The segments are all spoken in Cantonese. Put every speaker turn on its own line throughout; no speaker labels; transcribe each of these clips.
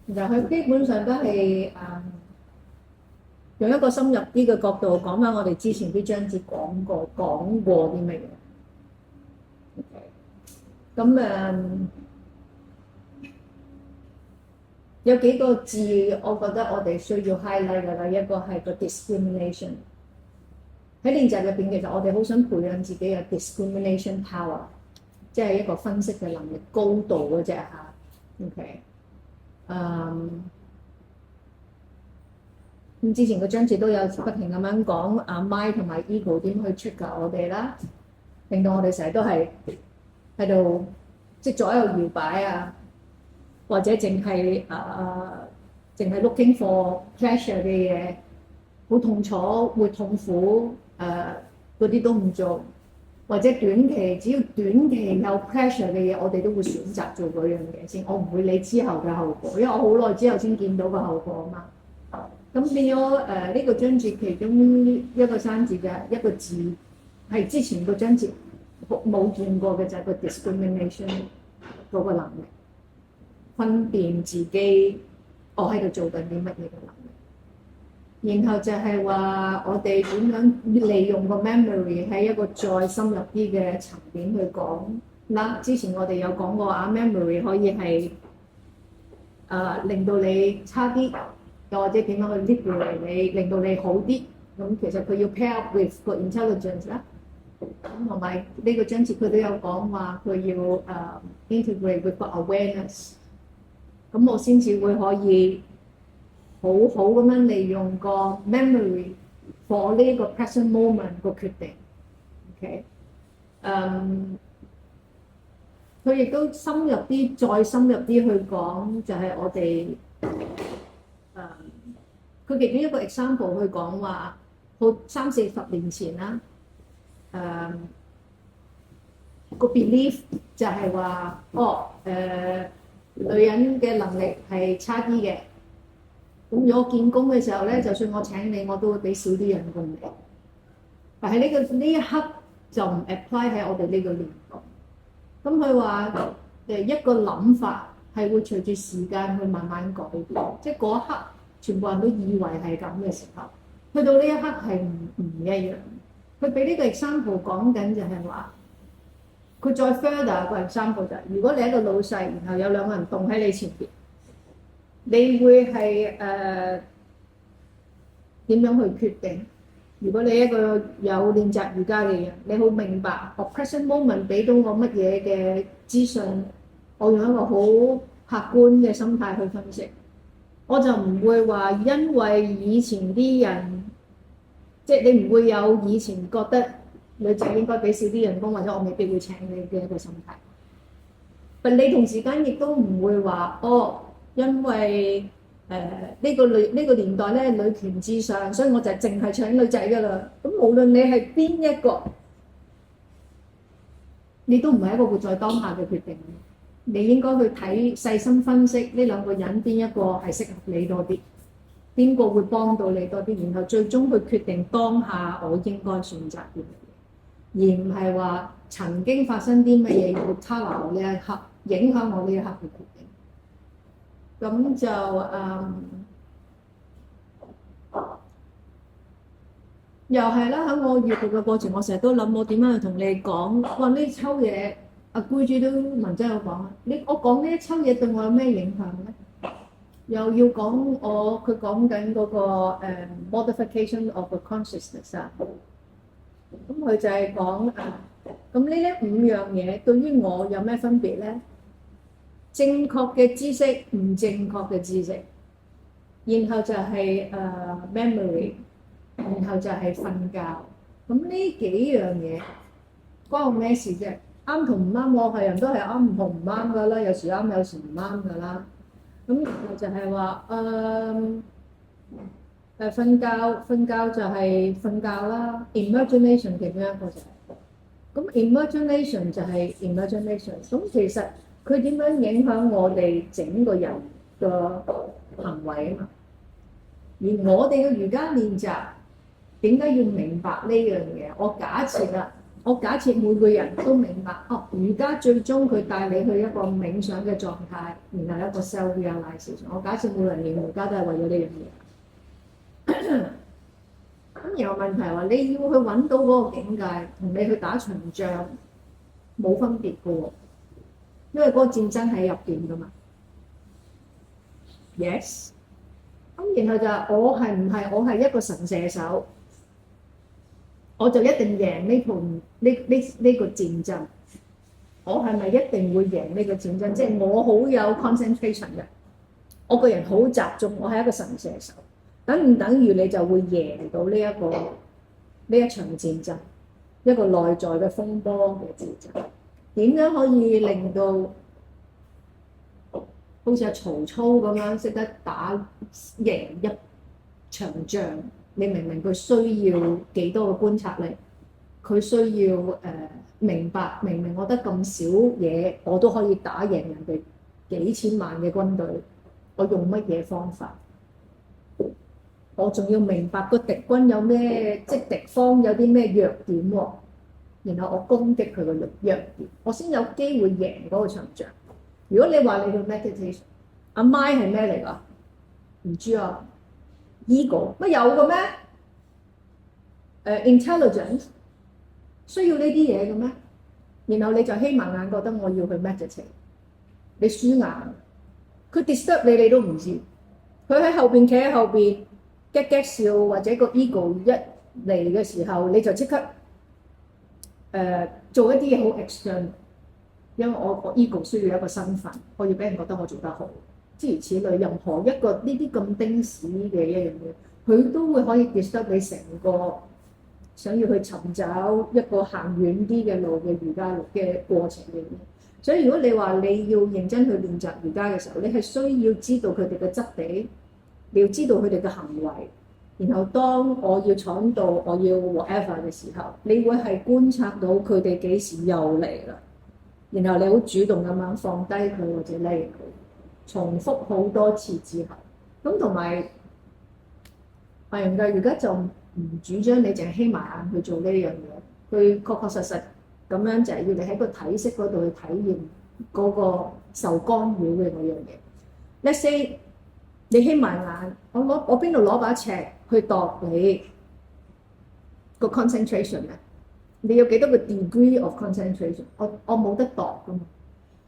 其實佢基本上都係用一個深入啲嘅角度講翻我哋之前啲章節講過啲乜嘢。咁有幾個字，我覺得我哋需要 highlight 㗎啦。一個係個 discrimination。喺練習入邊，其實我哋好想培養自己嘅 discrimination power，即係一個分析嘅能力高度嗰隻嚇。OK，咁之前個章節都有不停咁樣講阿 mind 同埋 ego 點去 trigger我哋啦，令到我哋成日都係喺度即係左右搖擺啊，或者淨係looking for pleasure 嘅嘢，好痛楚會痛苦嗰啲都唔做，或者短期只要短期有 pressure 嘅嘢，我哋都會選擇做嗰樣嘢先，我唔會理之後嘅後果，因為我好耐之後先見到個後果啊嘛。咁變咗呢個章節其中一個生字嘅一個字係之前個章節冇見過嘅，就係個 discrimination 嗰個能力，分辨自己我喺度做緊啲乜嘢嘅能力。然後就係話我哋點樣利用個 memory 喺一個再深入啲嘅層面去講啦。之前我哋有講過memory 可以係令到你差啲。又或者點樣去 liberate 你，令到你好啲。咁其實佢要 pair up with 個 intelligence 啦。咁同埋呢個章節佢都有講話，佢要integrate with 個 awareness。咁我先至會可以好好咁樣利用個 memory for 呢個 present moment 個決定。OK，佢亦都深入啲，再深入啲去講，就係我哋。佢其中一個 example 去講話，好30-40年前啦，個 belief 就係話，女人嘅能力係差啲嘅，咁如果我見工嘅時候咧，就算我請你，我都會俾少啲人工你。但係呢一刻就唔 apply 喺我哋呢個年代。咁佢話一個諗法係會隨住時間去慢慢改變，即係嗰一刻。全部人都以為係咁嘅時候，去到呢一刻係唔一樣。佢俾呢個 example 講緊就係話，佢再 further 個 example 就係，如果你係一個老細，然後有兩個人棟喺你前邊，你會係點樣去決定？如果你係一個有練習瑜伽嘅人，你好明白我 present moment 俾到我乜嘢嘅資訊，我用一個好客觀嘅心態去分析。我就唔會話，因為以前啲人，即係你唔會有以前覺得女仔應該俾少啲人工，或者我未必會請你嘅一個心態。但你同時間亦都唔會話，因為呢個年代咧女權至上，所以我就淨係請女仔㗎啦。咁無論你係邊一個，你都唔係一個活在當下嘅決定。你應該去睇細心分析呢兩個人邊一個係適合你多啲，邊個會幫到你多啲，然後最終去決定當下我應該選擇啲乜嘢，而唔係話曾經發生啲乜嘢要 color 我呢一刻，影響我呢一刻嘅決定。咁就又係啦，喺我閱讀嘅過程，我成日都諗我點樣去同你講，哇呢抽嘢。阿姑豬都文章有講啊，我講呢一抽嘢對我有咩影響咧？又要講佢講緊嗰個modification of the consciousness 啊，咁佢就係講咁呢5樣嘢對於我有咩分別咧？正確嘅知識，唔正確嘅知識，然後就係memory， 然後就係瞓覺。咁呢幾樣嘢關我咩事啫？啱同唔啱，我係人都係啱同唔啱噶啦，有時啱有時唔啱噶啦。咁就係話瞓覺就係瞓覺啦。imagination 其中一個就係咁 imagination 就係 imagination。咁其實佢點樣影響我哋整個人嘅行為啊嘛？而我哋嘅瑜伽練習點解要明白呢樣嘢？我假設啦。我假設每個人都明白，瑜伽最終佢帶你去一個冥想嘅狀態，然後一個 self-realization。我假設每個人練瑜伽都係為咗呢樣嘢。咁然後問題話，你要去揾到嗰個境界，同你去打場仗冇分別嘅喎，因為嗰個戰爭喺入邊㗎嘛。Yes。咁然後就係我係唔係我係一個神射手？我就一定贏呢個戰爭，我係咪一定會贏呢個戰爭？即係我好有 concentration 嘅，我個人好集中，我係一個神射手，等唔等於你就會贏到呢一場戰爭，一個內在嘅風波嘅戰爭？點樣可以令到好似阿曹操咁樣識得打贏一場仗？你明唔明佢需要幾多嘅觀察力？佢需要明白，明明我得咁少嘢，我都可以打贏人哋幾千萬嘅軍隊。我用乜嘢方法？我仲要明白個敵軍有咩，即係敵方有啲咩弱點喎，然後我攻擊佢個弱點，我先有機會贏嗰個場仗。如果你話你去 meditation， 阿 My 係咩嚟㗎？唔知啊。ego 乜有嘅咩？intelligence 需要呢啲嘢嘅咩？然後你就希盲眼覺得我要去 meditate， 你輸硬，佢 disturb 你，你都唔知。佢喺後邊企喺後邊激激笑，或者個 ego 一嚟嘅時候，你就即刻做一啲嘢好 external，因為我個 ego 需要一個身份，我要俾人覺得我做得好。諸如此類，任何一個呢啲咁丁屎嘅一樣嘢，佢都會可以 disturb 你成個想要去尋找一個行遠啲嘅路嘅瑜伽嘅過程嘅。所以如果你話你要認真去練習瑜伽嘅時候，你係需要知道佢哋嘅質地，你要知道佢哋嘅行為，然後當我要闖到我要 whatever 嘅時候，你會係觀察到佢哋幾時又嚟啦，然後你好主動咁樣放低佢或者拉佢。重複好多次之後，咁同埋係唔㗎？而家就唔主張你淨係眯埋眼去做呢樣嘢，佢確確實實咁樣就係要你喺個體式嗰度去體驗嗰個受干擾嘅嗰樣嘢。Let's say 你眯埋眼，我邊度攞把尺去度你個 concentration 啊？你有幾多個 degree of concentration？我冇得度㗎嘛。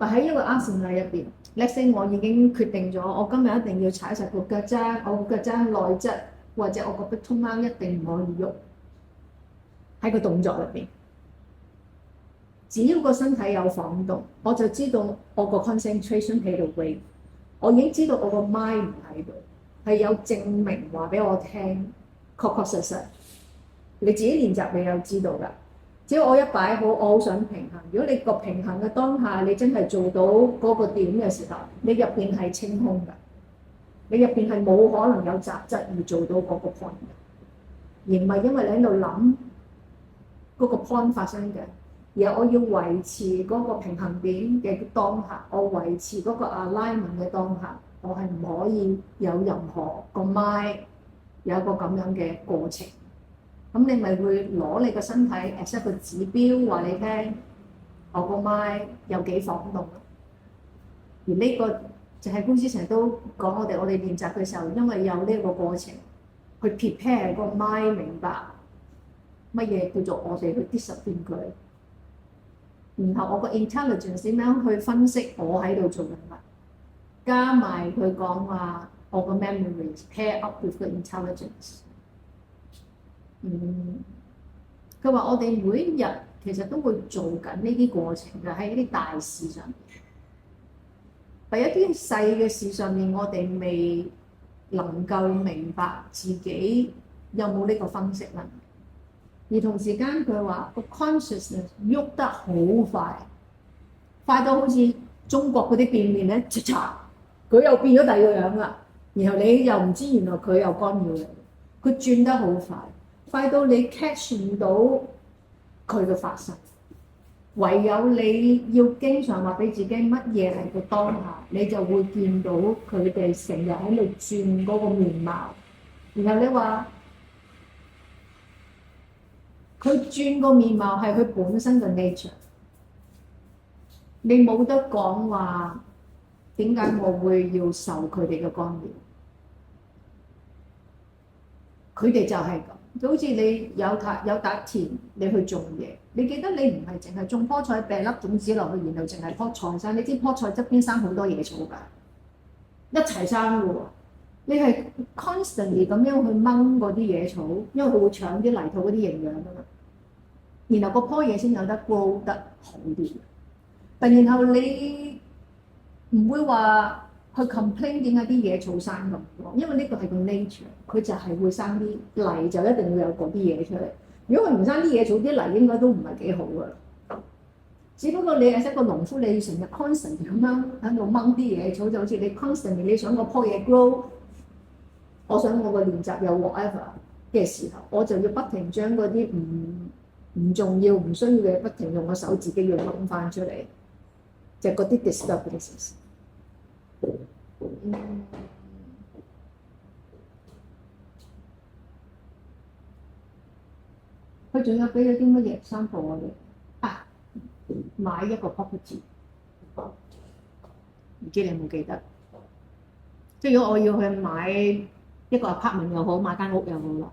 但喺一個asana入邊 let's say 我已經決定咗，我今日一定要踩實個腳踭，我個腳踭內側或者我個壁通啱一定唔可以喐喺個動作入邊。只要個身體有晃動，我就知道我個 concentration 喺度 wave。我已經知道我個 mind 唔喺度，係有證明話俾我聽，確確實實。你自己練習你有知道㗎。只要我一擺好，我好想平衡。如果你個平衡嘅當下，你真係做到嗰個點嘅時候，你入邊係清空㗎，你入邊係冇可能有雜質而做到嗰個 point 嘅，而唔係因為你喺度諗嗰個 point 發生嘅，而我要維持嗰個平衡點嘅當下，我維持嗰個 alignment 嘅當下，我係唔可以有任何個 mind 有一個咁樣嘅過程。咁你咪會攞你個身體 as 一個指標話你聽，我個 mind 有幾晃動咯。而呢個就係官司成日都講我哋練習嘅時候，因為有呢個過程去 prepare 個 mind 明白乜嘢叫做我哋去 discipline 佢，然後我個 intelligence 點樣去分析我喺度做緊乜，加埋佢講話我個 memories pair up with 個 intelligence。佢話我哋每一日其實都會做緊呢啲過程嘅，喺呢啲大事上面。喺一啲細嘅事上面，我哋未能夠明白自己有冇呢個分析能力。而同時間佢話個 consciousness 喐得好快，快到好似中國嗰啲變面咧，嚓嚓佢又變咗第二個樣啦。然後你又唔知原來佢又干擾你，佢轉得好快。快到你 catch 唔到佢嘅發生，唯有你要經常話俾自己乜嘢係個當下，你就會見到佢哋成日喺度轉嗰個面貌。然後你話佢轉個面貌係佢本身嘅 nature，你冇得講話點解我會要受佢哋嘅干擾。佢哋就係咁，就好似你有笪田，你去種嘢，你記得你唔係淨係種棵菜，掟粒種子落去，然後淨係棵菜生。你知棵菜側邊生好多野草㗎，一齊生嘅喎。你係 constantly 咁樣去掹嗰啲野草，因為佢會搶啲泥土嗰啲營養㗎嘛。然後嗰棵嘢先有得 grow 得好啲。但然後你唔會話去 complain 點解啲野草生咁多，因為呢個係個 nature，佢就係會生啲泥，就一定會有嗰啲嘢出嚟。如果佢唔生啲野草，啲泥應該都唔係幾好㗎。只不過你係一個農夫，你成日 constant 咁樣喺度掹啲野草，就好似你 constant 你想嗰棵嘢 grow， 我想我個練習有 whatever 嘅時候，我就要不停將嗰啲唔重要、唔需要嘅不停用個手自己要掹翻出嚟，就嗰啲 disturbances。佢仲有俾咗啲乜嘢sample我哋啊？買一個 property， 唔知你有冇記得？即係如果我要去買一個 apartment 又好，買間屋又好啦，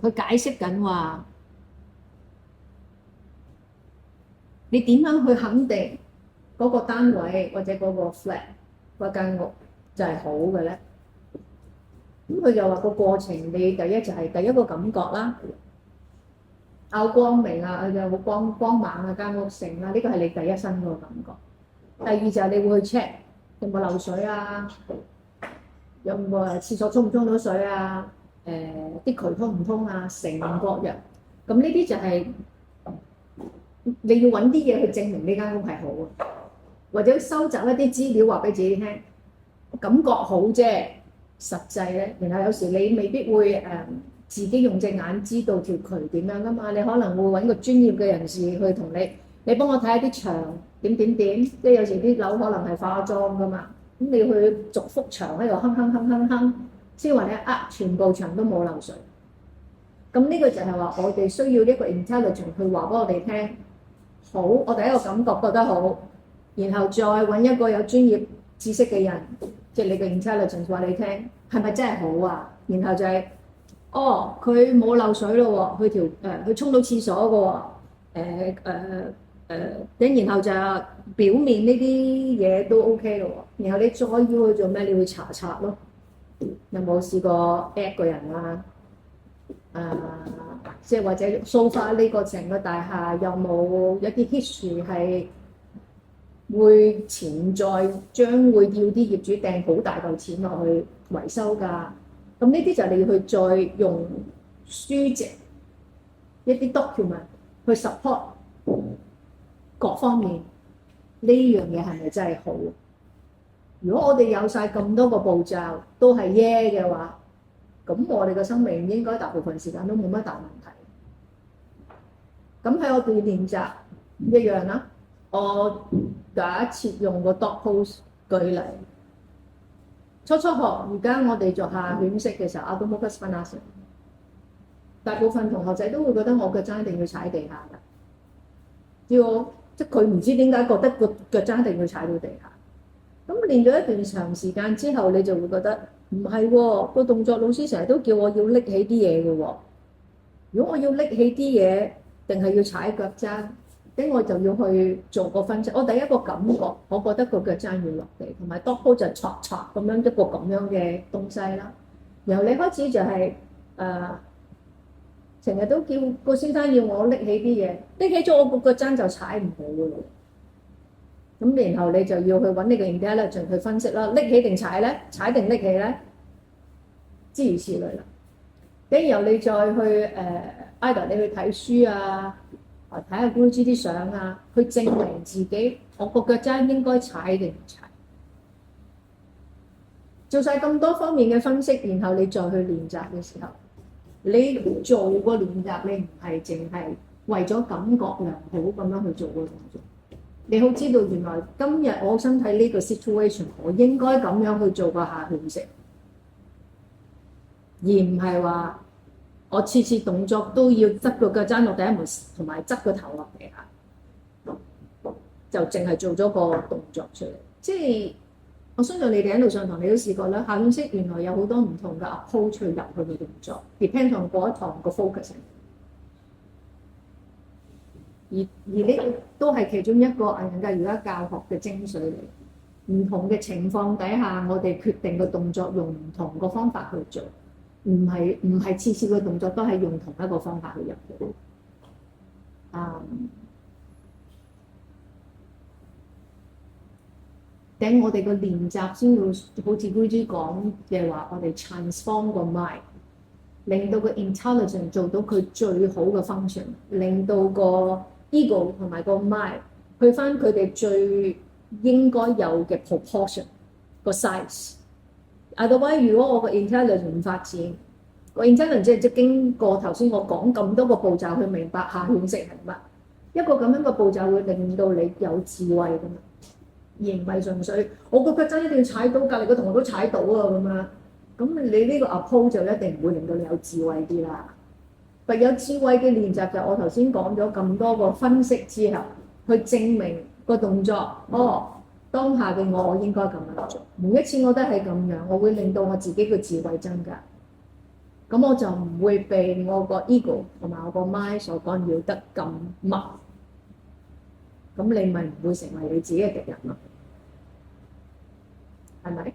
佢解釋緊話，你點樣去肯定嗰個單位或者嗰個 flat 嗰間屋就係好嘅咧？咁佢就話個過程，你第一就係第一個感覺啦，拗光明啊，有冇光猛啊間屋成啦，呢個係你第一身個感覺。第二就係你會去 check 有冇漏水啊，有冇廁所沖唔沖到水啊，啲渠通唔通啊，成個人。咁呢啲就係你要揾啲嘢去證明呢間屋係好啊，或者收集一啲資料話俾自己聽，感覺好啫，實際咧，然後有時你未必會自己用隻眼知道條渠點樣噶嘛，你可能會揾個專業嘅人士去同你幫我睇下啲牆點，即係有時啲樓可能係化妝噶嘛，咁你要去逐幅牆喺度哼，先話你全部牆都冇漏水。咁呢個就係話我哋需要一個 intelligence 去話俾我哋聽，好，我第一個感覺覺得好，然後再揾一個有專業知識嘅人，即係你嘅 intelligence 話你聽，係咪真係好啊？然後就係佢冇漏水咯喎，佢沖到廁所嘅喎，然後就表面呢啲嘢都 OK 咯喎，然後你再要去做咩？你會查咯，有冇試過 at 個人啊？即係或者 so far 呢個成個大廈有冇一啲 history 係會潛在將會要啲業主掟好大嚿錢落去維修㗎？咁呢啲就係你要去再用書籍一啲 document 去 support 各方面呢樣嘢係咪真係好？如果我哋有晒咁多個步驟都係嘅話，咁我哋嘅生命應該大部分時間都冇乜大問題。咁喺我哋練習一樣啦，我假設用個 dog pose 舉例。初學，而家我哋做下犬式嘅時候 Adho Mukha Svanasana， 大部分同學仔都會覺得我腳踭一定要踩地下㗎，即係佢唔知點解覺得個腳踭一定要踩到地下。咁練咗一段長時間之後，你就會覺得唔係喎，個動作老師成日都叫我要拎起啲嘢嘅喎。如果我要拎起啲嘢，定係要踩腳踭？咁我就要去做個分析。我第一個感覺，我覺得個腳踭要落地，同埋 dog pose 就挫咁樣一個咁樣嘅東西啦。然後你開始就係成日都叫個先生要我拎起啲嘢，拎起咗我個腳踭就踩唔到嘅咯。咁然後你就要去揾呢個 intelligence 去分析啦，拎起定踩咧，踩定拎起咧，諸如此類啦。咁然後你再去either 你去睇書啊，睇下 Guruji 啲相啊，去證明自己我個腳踭應該踩定唔踩。做晒咁多方面嘅分析，然後你再去練習嘅時候，你做個練習，你唔係淨係為咗感覺良好咁樣去做個動作。你好知道原來今日我身體呢個 situation， 我應該咁樣去做個下犬式，而唔係話我次次動作都要側個腳踭落第一門，同埋側個頭落地下，就淨係做咗個動作出嚟。即係我相信你哋喺度上堂，你都試過啦。下半式原來有好多唔同嘅 approach 去入去嘅動作 ，depend on 嗰一堂個 focus。而呢個都係其中一個藝人嘅而家教學嘅精髓嚟。唔同嘅情況底下，我哋決定個動作用唔同個方法去做，唔係次次個動作都係用同一個方法去入嘅。等我哋個練習先要好似 Guruji 講嘅話，我哋 transform 個 mind， 令到個 intelligence 做到佢最好嘅 function， 令到個 ego 同埋個 mind 去翻佢哋最應該有嘅 proportion 個 size。Otherwise， 如果我個 intelligence 唔發展，個 intelligence 即係經過頭先我講咁多個步驟去明白下犬式係乜，一個咁樣嘅步驟會令到你有智慧㗎嘛，而唔係純粹我個腳踭一定要踩到，隔離個同學都踩到啊咁樣。咁你呢個 approach 就一定唔會令到你有智慧啲啦。但有智慧嘅練習就我頭先講咗咁多個分析之後，去證明個動作，當下嘅我應該咁樣做。每一次我都係咁樣，我會令到我自己嘅智慧增加。咁我就唔會被我個 ego 同埋我個 mind 所干擾得咁密。咁你咪唔會成為你自己嘅敵人咯，係咪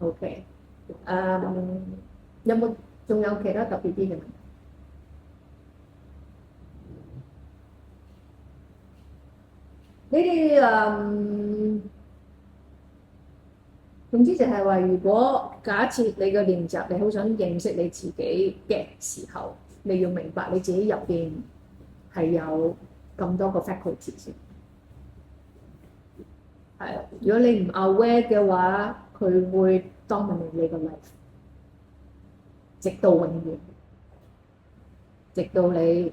？OK， 有冇仲有其他特別啲嘅問題？你哋總之就係話，如果假設你嘅練習，你好想認識你自己嘅時候，你要明白你自己入邊係有咁多個 faculty 先。係，如果你唔 aware 嘅話，佢會 dominate 你個 life， 直到永遠，直到你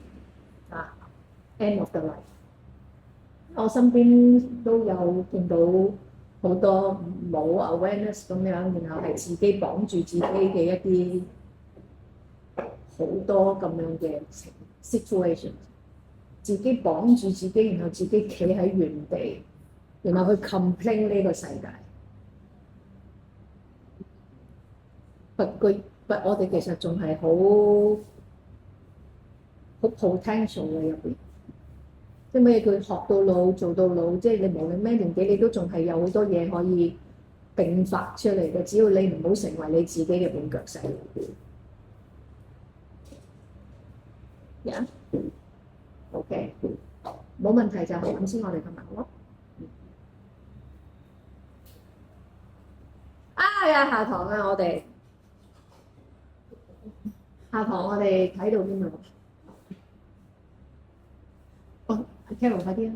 end of the life。我身邊都有見到好多冇 awareness 咁樣，然後係自己綁住自己嘅一啲好多咁樣嘅 situation， 自己綁住自己，然後自己企喺原地，然後去 complain 呢個世界。but 我哋其實仲係好 potential 嘅入邊。即係咩？佢學到老做到老，即係你無論咩年紀，你都仲係有好多嘢可以迸發出嚟嘅。只要你唔好成為你自己嘅絆腳石。OK， 冇問題就係咁先，我哋今日好咯。下堂啊，我哋下堂我哋睇到邊度？Carol 快啲啦！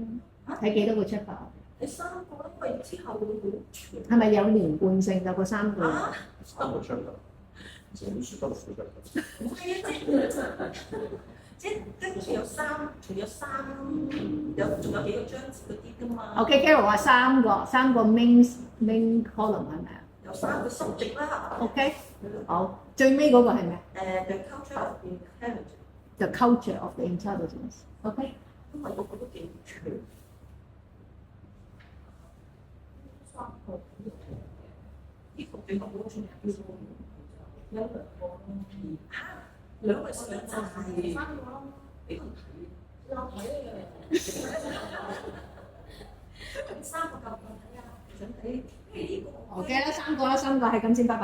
睇幾多個 chapter？
你3個，因為之後會全。
係咪有連貫性㗎？嗰3個
3個 chapter，整書都負責。
唔係啊，即係跟住有仲有仲有幾個章節嗰啲㗎嘛。
OK，Carol 話3個 main column 係咪啊？
有3個 subject 啦。
OK， 好，最尾嗰個係咩
？The culture of the intelligence。
The culture of the intelligence。OK。
因為我覺得幾長。呢個幾個好重要嘅，有2個咯。2個時間就係3個咯。俾佢睇，有睇嘅。3個夠唔夠睇啊？想睇幾個？
OK 啦，3個係咁先，拜拜。